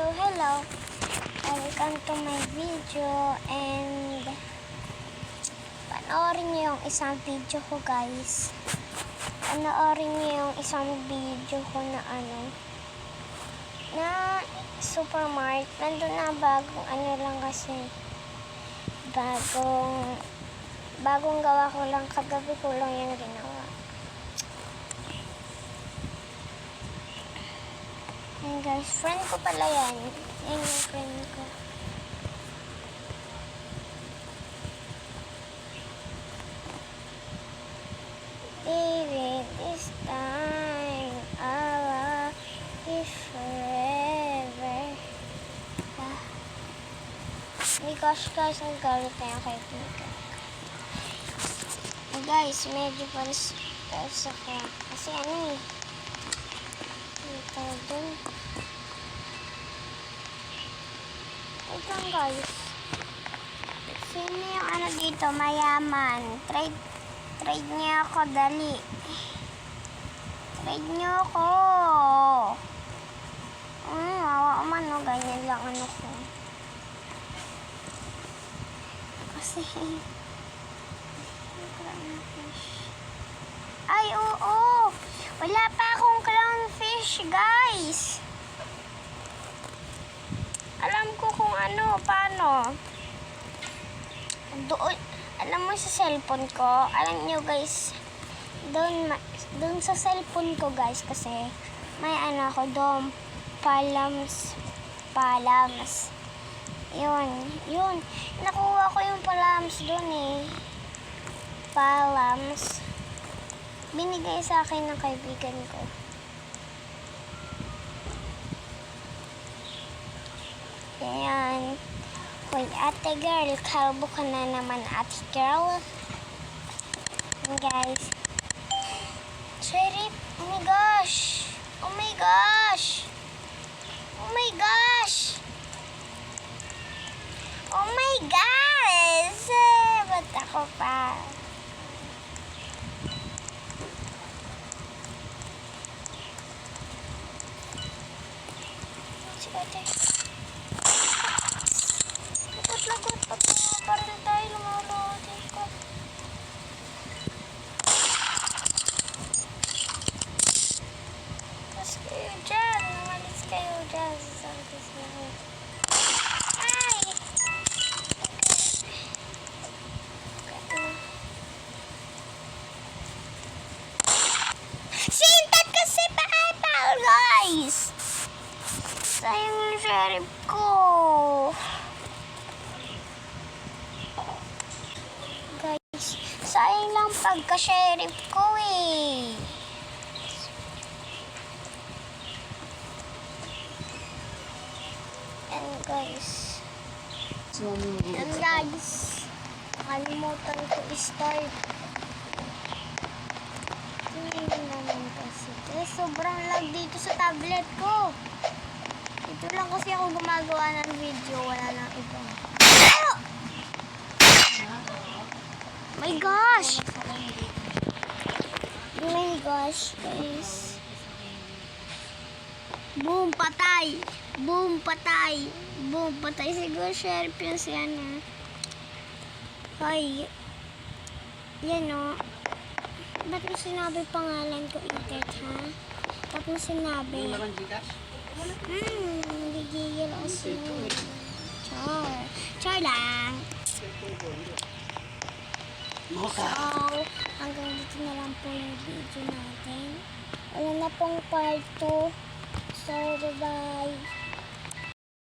So, hello. Welcome to my video and panoorin niyo yung isang video ko, guys. Panoorin niyo yung isang video ko na na supermarket. Nandun na bagong lang kasi. Bagong gawa ko lang. Kagabi ko lang yung ginawa. Ayan guys, friend ko pala yan. Yan yung friend ko. Baby, this time I love you forever. My gosh guys, ang galit na yung kaibigan. Guys, medyo pares ako. Kasi ito dun. Wait lang guys. Sino yung dito, mayaman? Trade niya ako, dali. Trade niyo ako. Awa man, no? Ganyan lang ko. Kasi, ay, oo. Wala pa akong clownfish, guys. Alam ko kung paano. Doon, alam mo sa cellphone ko, alam nyo guys, doon sa cellphone ko guys, kasi may ako doon, palams. Yun. Nakuha ko yung palams doon Palams. Binigay sa akin ng kaibigan ko. Ayan. Hoy, ate girl, kalbo ka na naman, ate girl. And guys. Sheriff, oh my gosh. Oh my gosh. Oh my gosh. Oh my gosh. Ba't ako pa? Ate. Lagot pa po. Parang tayo lumalodi ko. Tapos kayo dyan. Namalis kayo dyan. Ay! Sintat kasi pa guys! Sayang yung sheriff ko. Guys, sayang lang pagka-sheriff ko And guys. Nakalimutan ko i-start. Tingnan naman kasi. Sobrang lag dito sa tablet ko. Ito lang kasi ako gumagawa ng video. Wala nang iba. My gosh! My gosh, guys. Boom, patay! Boom, patay! Boom, patay. Siguro sheriff yun si Hoy. Yan Ba't mo sinabi pangalan ko, Intet, ha? Ba't mo sinabi? Nagigigil kasi. Char lang. So, hanggang dito na lang po yung video natin. Wala na pong part 2. So, bye-bye.